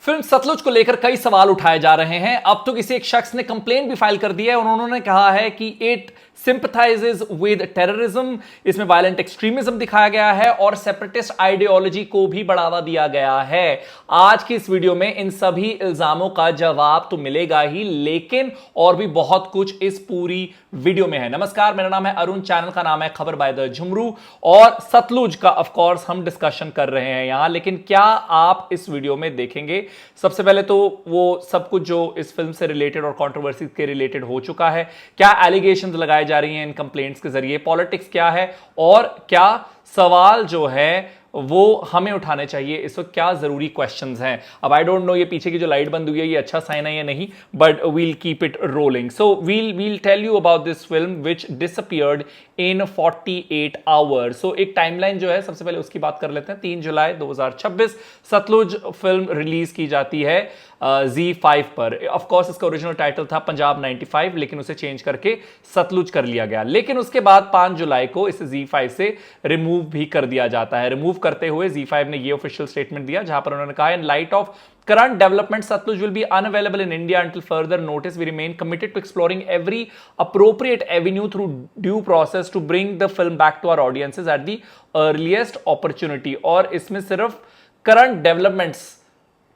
Film Sutlej को लेकर कई सवाल उठाए जा रहे हैं। अब तो किसी एक शख्स ने कंप्लेंट भी फाइल कर दी है और उन्होंने कहा है कि इट सिंपथाइजेज विद टेररिज्म, इसमें वायलेंट एक्सट्रीमिज्म दिखाया गया है और सेपरेटिस्ट आइडियोलॉजी को भी बढ़ावा दिया गया है। आज की इस वीडियो में इन सभी इल्जामों का जवाब तो मिलेगा ही, लेकिन और भी बहुत कुछ इस पूरी वीडियो में है। नमस्कार, मेरा नाम है अरुण, चैनल का नाम है खबर बाय द झुमरू और सतलुज का ऑफ कोर्स हम डिस्कशन कर रहे हैं यहां। लेकिन क्या आप इस वीडियो में देखेंगे, सबसे पहले तो वो सब कुछ जो इस फिल्म से रिलेटेड और कंट्रोवर्सी के रिलेटेड हो चुका है, क्या एलिगेशंस लगाए जा रही हैं इन कंप्लेंट्स के जरिए, पॉलिटिक्स क्या है और क्या सवाल जो है वो हमें उठाने चाहिए, इस वक्त क्या जरूरी क्वेश्चंस हैं। अब आई डोंट नो ये पीछे की जो लाइट बंद हुई है ये अच्छा साइन है या नहीं, but we'll keep it rolling. So we'll tell you about this film which disappeared in 48 hours. So एक टाइमलाइन जो है, सबसे पहले उसकी बात कर लेते हैं। 3 जुलाई 2026 सतलुज फिल्म रिलीज की जाती है Z5 पर। ऑफ कोर्स इसका ओरिजिनल टाइटल था पंजाब 95, लेकिन उसे चेंज करके सतलुज कर लिया गया। लेकिन उसके बाद 5 जुलाई को इसे Z5 से रिमूव भी कर दिया जाता है। रिमूव करते हुए Z5 ने ये ऑफिशियल स्टेटमेंट दिया जहां पर उन्होंने कहा, in light of current development Satluj will be unavailable in India until further notice. We remain committed to exploring every appropriate avenue through due process to bring the film back to our audiences at the earliest opportunity. और इसमें सिर्फ current developments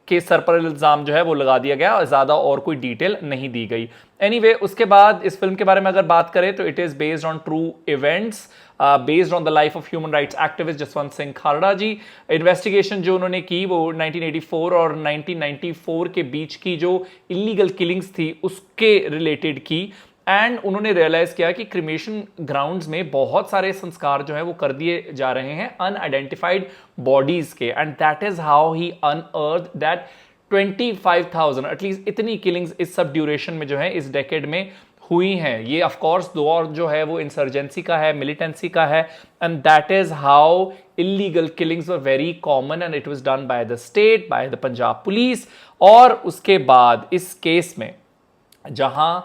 के sir पर इल्जाम जो है वो लगा दिया गया और ज्यादा और कोई डिटेल नहीं दी गई। एनीवे, उसके बाद इस फिल्म के बारे में अगर बात करें तो it is based on true events, based on the life of human rights activist Jaswant Singh Khalra ji. Investigation जो उन्होंने की वो 1984 और 1994 के बीच की जो इलीगल किलिंग्स थी उसके रिलेटेड की। एंड उन्होंने रियलाइज किया कि क्रिमेशन ग्राउंड्स में बहुत सारे संस्कार जो है वो कर दिए जा रहे हैं अनआइडेंटिफाइड बॉडीज के, and that is how he unearth that 25,000 at least इतनी किलिंग्स इस सब ड्यूरेशन में जो है इस डेकेड में हुई हैं। ये ऑफ कोर्स दौर जो है वो इंसर्जेंसी का है, मिलिटेंसी का है, and that is how illegal killings were very common and it was done by the state, by the Punjab police. और उसके बाद इस केस में जहां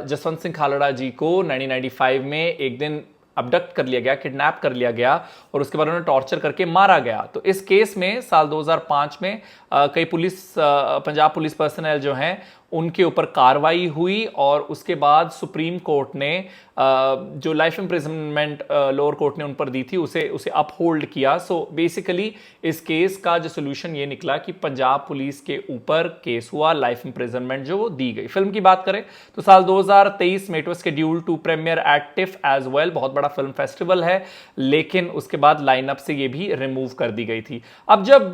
जसवंत सिंह खालड़ा जी को 1995 में एक दिन अबडक्ट कर लिया गया, किडनैप कर लिया गया और उसके बाद उन्हें टॉर्चर करके मारा गया। तो इस केस में साल 2005 में कई पंजाब पुलिस पर्सनल जो हैं उनके ऊपर कार्रवाई हुई और उसके बाद सुप्रीम कोर्ट ने जो लाइफ इम्प्रिजनमेंट लोअर कोर्ट ने उन पर दी थी उसे अपहोल्ड किया। सो बेसिकली इस केस का जो सोल्यूशन ये निकला कि पंजाब पुलिस के ऊपर केस हुआ, लाइफ इम्प्रिजनमेंट जो वो दी गई। फिल्म की बात करें तो साल 2023 में it was scheduled to premiere at TIFF as well, बहुत बड़ा फिल्म फेस्टिवल है, लेकिन उसके बाद लाइनअप से ये भी रिमूव कर दी गई थी। अब जब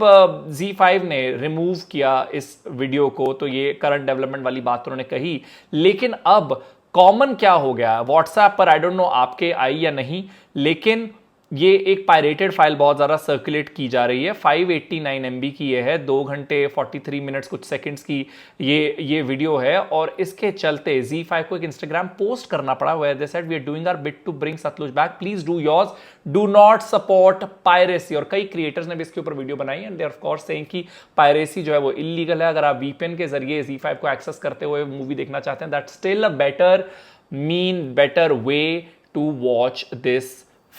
Z5 ने रिमूव किया इस वीडियो को तो ये करंट डेवलपमेंट वाली बात उन्होंने कही, लेकिन अब कॉमन क्या हो गया व्हाट्सएप पर, आई डोंट नो आपके आई या नहीं, लेकिन ये एक पायरेटेड फाइल बहुत ज़्यादा सर्कुलेट की जा रही है। 589 MB की ये है, 2 घंटे 43 मिनट्स कुछ सेकंड्स की ये वीडियो है और इसके चलते Z5 को एक इंस्टाग्राम पोस्ट करना पड़ा where they said we are doing our bit to bring Sutlej back, please do yours, do not support piracy. और कई क्रिएटर्स ने भी इसके ऊपर वीडियो बनाई and they are of course saying कि पायरेसी जो है वो इलीगल है। अगर आप VPN के जरिए Z5 को एक्सेस करते हुए मूवी देखना चाहते हैं, that's still a better way to watch this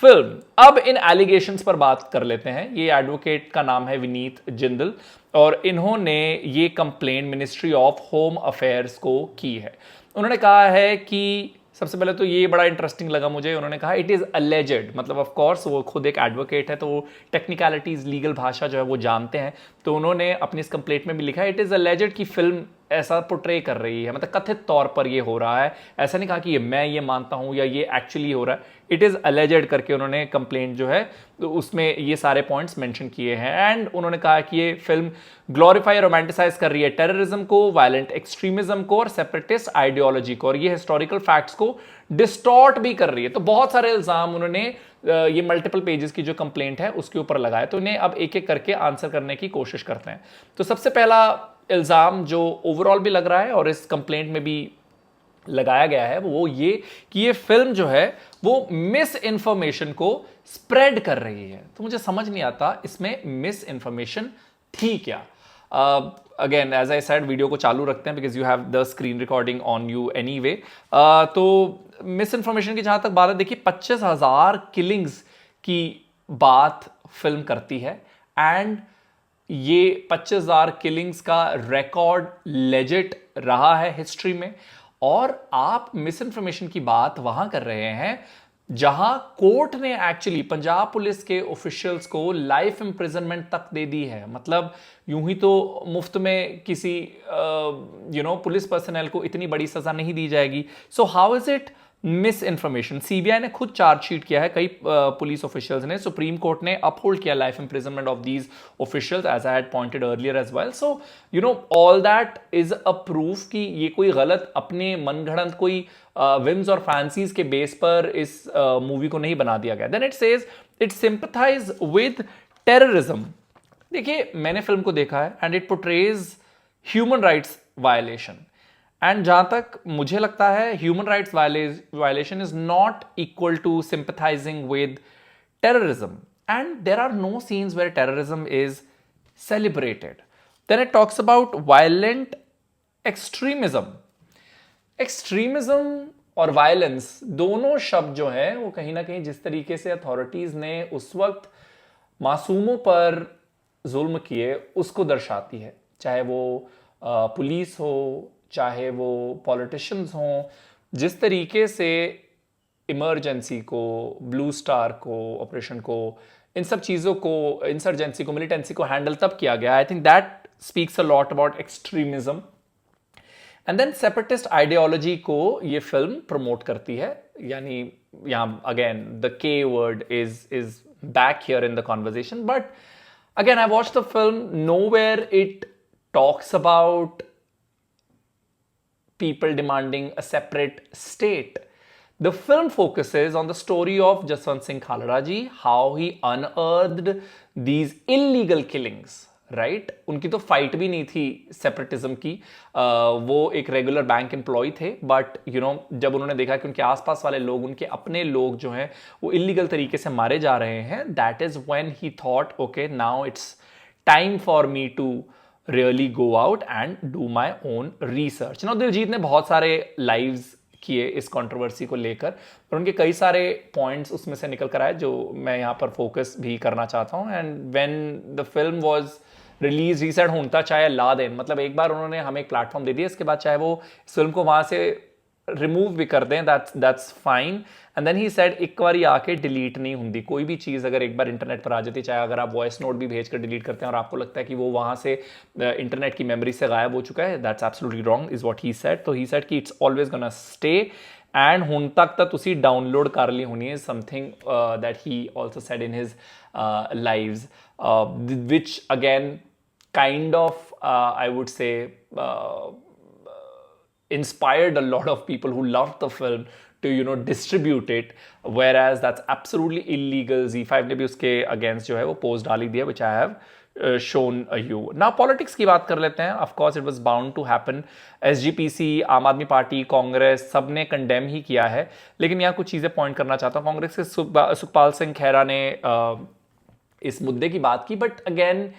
film. अब इन एलिगेशंस पर बात कर लेते हैं। ये एडवोकेट का नाम है विनीत जिंदल और इन्होंने ये complaint ministry of home affairs को की है। उन्होंने कहा है कि सबसे पहले तो ये बड़ा इंटरेस्टिंग लगा मुझे, उन्होंने कहा इट इज अलेजेड, मतलब ऑफ कोर्स वो खुद एक एडवोकेट है तो वो टेक्निकलिटीज, लीगल भाषा जो है वो जानते हैं। तो उन्होंने अपनी इस कंप्लेंट में भी लिखा है इट इज अलेजेड कि फिल्म ऐसा पोर्ट्रे कर रही है, मतलब कथित तौर पर ये हो रहा है। ऐसा नहीं कहा कि मैं ये मानता हूं या ये एक्चुअली हो रहा है, इट इज अलेजेड करके उन्होंने कंप्लेंट जो है तो उसमें ये सारे पॉइंट्स मेंशन किए हैं। एंड उन्होंने कहा कि ये फिल्म ग्लोरीफाई, रोमांटिसाइज कर रही है टेररिज्म को, वायलेंट एक्सट्रीमिज्म को और सेपरेटिस्ट आइडियोलॉजी को, और ये हिस्टोरिकल फैक्ट्स को डिस्टॉर्ट भी कर रही है। तो बहुत सारे इल्जाम उन्होंने ये मल्टीपल पेजेस की जो कंप्लेंट है उसके ऊपर लगाया। तो इन्हें अब एक एक करके आंसर करने की कोशिश करते हैं। तो सबसे पहला इल्जाम जो ओवरऑल भी लग रहा है और इस कंप्लेंट में भी लगाया गया है वो ये कि ये फिल्म जो है वो मिस इन्फॉर्मेशन को स्प्रेड कर रही है। तो मुझे समझ नहीं आता इसमें मिस इन्फॉर्मेशन थी क्या। Again as I said, video को चालू रखते हैं because you have the screen recording on you anyway. तो मिस इन्फॉर्मेशन की जहां तक बात है, देखिए 25,000 किलिंग्स की बात फिल्म करती है एंड ये 25,000 किलिंग्स का रिकॉर्ड लेजिट रहा है हिस्ट्री में, और आप मिस इन्फॉर्मेशन की बात वहां कर रहे हैं जहां कोर्ट ने एक्चुअली पंजाब पुलिस के ऑफिशियल्स को लाइफ इंप्रिजनमेंट तक दे दी है। मतलब यूं ही तो मुफ्त में किसी पुलिस पर्सनल को इतनी बड़ी सजा नहीं दी जाएगी। So how is it misinformation? CBI ने खुद चार्जशीट किया है, कई पुलिस ऑफिशियल्स ने, सुप्रीम कोर्ट ने अपहोल्ड किया life imprisonment of these officials as I had pointed earlier as well. So all that is a proof कि ये कोई गलत अपने मनगढ़ंत कोई विम्स और फैंसीज के बेस पर इस मूवी को नहीं बना दिया गया। Then it says it sympathize with terrorism. देखिए, मैंने फिल्म को देखा है and it portrays human rights violation, and जहां तक मुझे लगता है human rights violation is not equal to sympathizing with terrorism, and there are no scenes where terrorism is celebrated. Then it talks about violent extremism. Extremism और violence दोनों शब्द जो है वो कहीं ना कहीं जिस तरीके से अथॉरिटीज ने उस वक्त मासूमों पर जुल्म किए उसको दर्शाती है, चाहे वो पुलिस हो, चाहे वो पॉलिटिशियंस हों। जिस तरीके से इमरजेंसी को, ब्लू स्टार को, ऑपरेशन को, इन सब चीज़ों को, इंसर्जेंसी को, मिलिटेंसी को हैंडल तब किया गया, I think that speaks a lot about extremism. And then separatist ideology को ये फिल्म प्रमोट करती है, यानी यहाँ again the K word is back here in the conversation, but again I watch the film, nowhere it talks about people demanding a separate state. The film focuses on the story of Jaswant Singh Khalra ji, how he unearthed these illegal killings, right? उनकी तो fight भी नहीं थी separatism की, वो एक regular bank employ थे, but जब उन्होंने देखा कि उनके आसपास वाले लोग, उनके अपने लोग जो हैं वो इलीगल तरीके से मारे जा रहे हैं, that is when he thought okay now it's time for me to really go out and do my own research. Now, Diljit ने बहुत सारे लाइव्स किए इस कंट्रोवर्सी को लेकर, और उनके कई सारे पॉइंट्स उसमें से निकल कर आए जो मैं यहाँ पर फोकस भी करना चाहता हूँ। And when the film was release he said होता चाहे ला देन, मतलब एक बार उन्होंने हमें एक प्लेटफॉर्म दे दिया, इसके बाद चाहे वो इस फिल्म को वहाँ से रिमूव भी कर दें, that's fine. And then he said एक बार आके डिलीट नहीं होती कोई भी चीज़, अगर एक बार इंटरनेट पर आ जाती, चाहे अगर आप वॉइस नोट भी भेज कर डिलीट करते हैं और आपको लगता है कि वो वहाँ से इंटरनेट की मेमोरी से गायब हो चुका है, that's absolutely wrong is what he said. तो ही सेड कि it's always gonna stay, and हुण तक तुसी डाउनलोड कर ली होनी है, something that he also said in his lives, which again kind of I would say inspired a lot of people who loved the film to distribute it, whereas that's absolutely illegal. Z5 ने भी उसके against जो है वो post डाली दिया, which I have shown you. Now politics की बात कर लेते हैं. Of course it was bound to happen. SGPC, आम आदमी पार्टी, कांग्रेस, सब ने कंडेम ही किया है, लेकिन यहाँ कुछ चीज़ें पॉइंट करना चाहता हूँ। कांग्रेस के सुखपाल सिंह खैरा ने इस मुद्दे की बात की, but again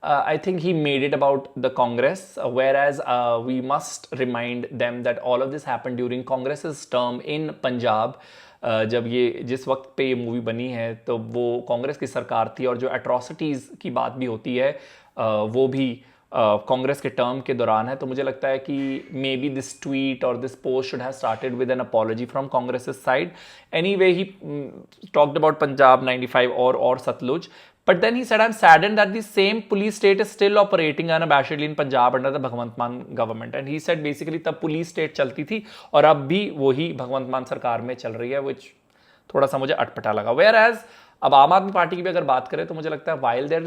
I think he made it about the Congress, whereas we must remind them that all of this happened during Congress's term in Punjab. जब ये जिस वक्त पे ये मूवी बनी है तो वो कांग्रेस की सरकार थी, और जो एट्रॉसिटीज़ की बात भी होती है वो भी कांग्रेस के टर्म के दौरान है। तो मुझे लगता है कि मे बी दिस ट्वीट और this post should have started with N apology from Congress side. Anyway, he talked about Punjab 95 और Sutlej. But then he said, I'm saddened that the same police state is still operating unabashedly in Punjab under the Bhagwant Mann government. And he said basically तब police state चलती थी और अब भी वही भगवंत मान सरकार में चल रही है, which थोड़ा सा मुझे अटपटा लगा. Whereas अब आम आदमी पार्टी की भी अगर बात करें तो मुझे लगता है while their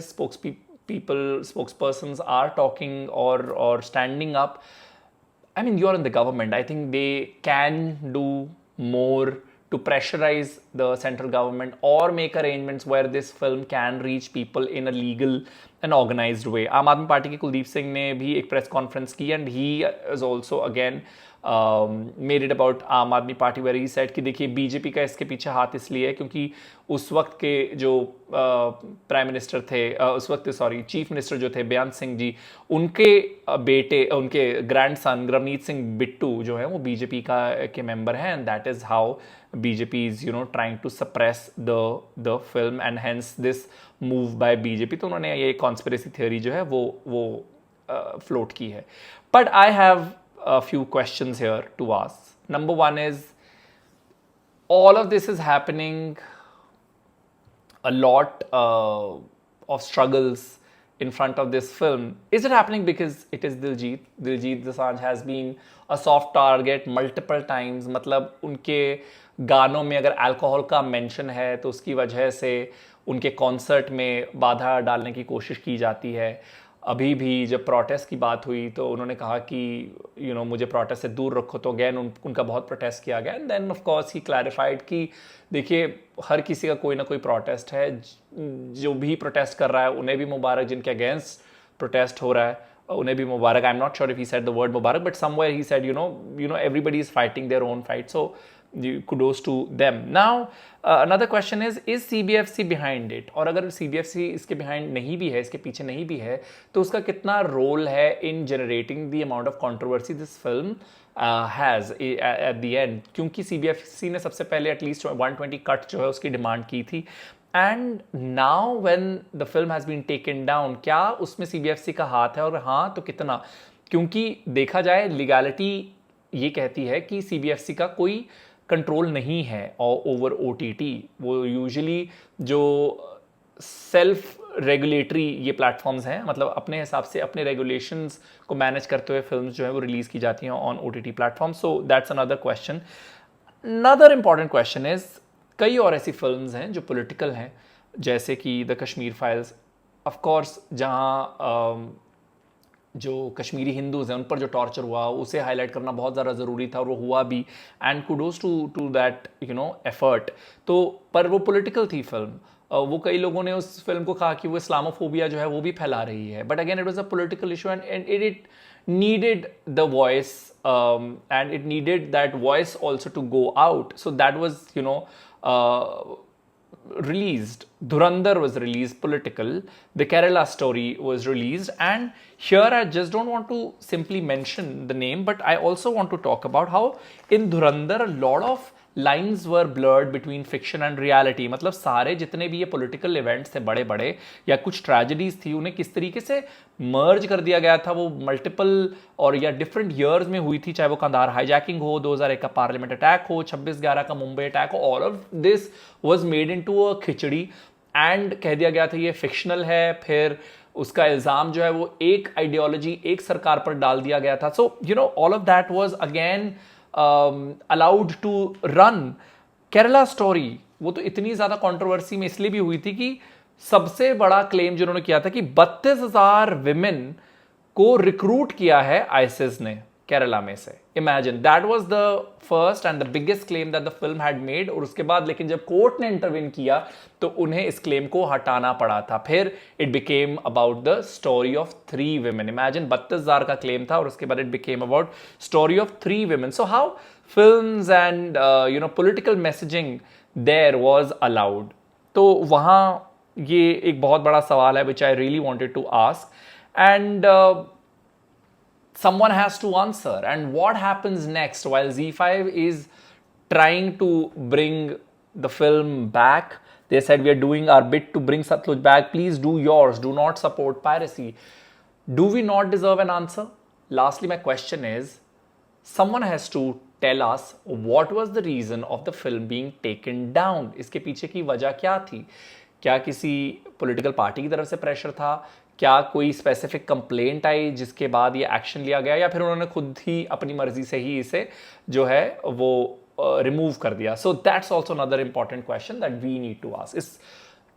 spokespersons are talking or standing up, I mean, you're in the government. I think they can do more to pressurize the central government or make arrangements where this film can reach people in a legal and organized way. आम आदमी party के कुलदीप सिंह ने भी एक press conference की and he is also again made it about आम आदमी party where he said कि देखिए बीजेपी का इसके पीछे हाथ इसलिए है क्योंकि उस वक्त के जो प्राइम मिनिस्टर थे, उस वक्त चीफ मिनिस्टर जो थे बेअंत सिंह जी, उनके बेटे, उनके ग्रैंडसन रवनीत सिंह बिट्टू जो है वो बीजेपी के मेंबर हैं, and that is how BJP is trying trying to suppress the film and hence this move by BJP. तो उन्होंने ये conspiracy theory जो है वो float की है. But I have a few questions here to ask. Number one is, all of this is happening, a lot of struggles in front of this film. Is it happening because it is Diljit? Diljit Dosanjh has been a soft target multiple times. मतलब उनके गानों में अगर alcohol का mention है तो उसकी वजह से उनके कॉन्सर्ट में बाधा डालने की कोशिश की जाती है. अभी भी जब प्रोटेस्ट की बात हुई तो उन्होंने कहा कि मुझे प्रोटेस्ट से दूर रखो, तो अगेन उनका बहुत प्रोटेस्ट किया गया. And then of course he clarified कि देखिए हर किसी का कोई ना कोई प्रोटेस्ट है, जो भी प्रोटेस्ट कर रहा है उन्हें भी मुबारक, जिनके अगेंस्ट प्रोटेस्ट हो रहा है उन्हें भी मुबारक. I am not sure if he said the word मुबारक, but somewhere he said everybody is fighting their own fight, so kudos to them. Now another question is CBFC behind it? और अगर CBFC इसके behind नहीं भी है, इसके पीछे नहीं भी है, तो उसका कितना रोल है in generating the amount of controversy this film has at the end? क्योंकि CBFC ने सबसे पहले एटलीस्ट 120 कट जो है उसकी डिमांड की थी. And now when the film has been taken down, क्या उसमें CBFC का हाथ है, और हाँ तो कितना? क्योंकि देखा जाए लीगैलिटी ये कहती है कि CBFC का कोई कंट्रोल नहीं है ओवर OTT. वो यूजुअली जो सेल्फ रेगुलेटरी ये प्लेटफॉर्म्स हैं, मतलब अपने हिसाब से अपने रेगुलेशंस को मैनेज करते हुए फिल्म्स जो है वो रिलीज़ की जाती हैं on OTT platform. So that's another question. Another important question is, कई और ऐसी फिल्म्स हैं जो पॉलिटिकल हैं, जैसे कि the Kashmir files. Of course जहाँ जो कश्मीरी हिंदूज़ हैं उन पर जो टॉर्चर हुआ उसे हाईलाइट करना बहुत ज़्यादा ज़रूरी था, और वो हुआ भी. And kudos to that effort. तो पर वो पॉलिटिकल थी फिल्म. वो कई लोगों ने उस फिल्म को कहा कि वो इस्लामोफोबिया जो है वो भी फैला रही है. But again it was a political issue and it needed the voice and it needed that voice also to go out. So that was released. Dhurandhar was released, political. The Kerala story was released, and here I just don't want to simply mention the name, but I also want to talk about how in Dhurandhar a lot of lines were blurred between fiction and reality. मतलब सारे जितने भी ये political events थे बड़े बड़े या कुछ tragedies थी, उन्हें किस तरीके से merge कर दिया गया था. वो multiple और या different years में हुई थी, चाहे वो कंधार हाईजैकिंग हो, 2001 का पार्लियामेंट अटैक हो, 26/11 का मुंबई अटैक हो. All of this was made into a khichdi and कह दिया गया था ये फिक्शनल है. फिर उसका इल्ज़ाम जो है वो एक आइडियोलॉजी, एक सरकार पर डाल दिया गया था. So all of that was again allowed to run. Kerala story वो तो इतनी ज़्यादा कंट्रोवर्सी में इसलिए भी हुई थी कि सबसे बड़ा क्लेम जिन्होंने किया था कि 32,000 विमेन को रिक्रूट किया है आईसिस ने केरला में से. Imagine, that was the first and the biggest claim that the film had made. और उसके बाद लेकिन जब कोर्ट ने इंटरवीन किया तो उन्हें इस क्लेम को हटाना पड़ा था. फिर it became about the story of 3 women. Imagine, 32,000 का क्लेम था और उसके बाद it became about story of 3 women. So how films and political messaging there was allowed. तो वहाँ ये एक बहुत बड़ा सवाल है which I really wanted to ask, and someone has to answer. And what happens next while ZEE5 is trying to bring the film back? They said we are doing our bit to bring Satluj back. Please do yours. Do not support piracy. Do we not deserve an answer? Lastly, my question is, someone has to tell us what was the reason of the film being taken down. इसके पीछे की वजह क्या थी? क्या किसी political party की तरफ से प्रेशर था? क्या कोई स्पेसिफिक कंप्लेंट आई जिसके बाद ये एक्शन लिया गया, या फिर उन्होंने खुद ही अपनी मर्जी से ही इसे जो है वो रिमूव कर दिया? So that's also another important question that we need to ask. इस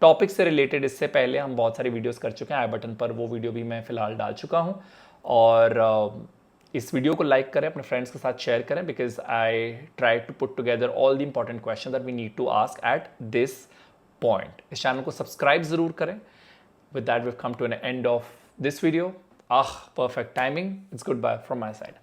टॉपिक से रिलेटेड इससे पहले हम बहुत सारी वीडियोस कर चुके हैं. आई बटन पर वो वीडियो भी मैं फिलहाल डाल चुका हूँ. और इस वीडियो को लाइक करें, अपने फ्रेंड्स के साथ शेयर करें, because I try to put together all the important question that we need to ask at this point. इस चैनल को सब्सक्राइब जरूर करें. With that, we've come to an end of this video. Perfect timing. It's goodbye from my side.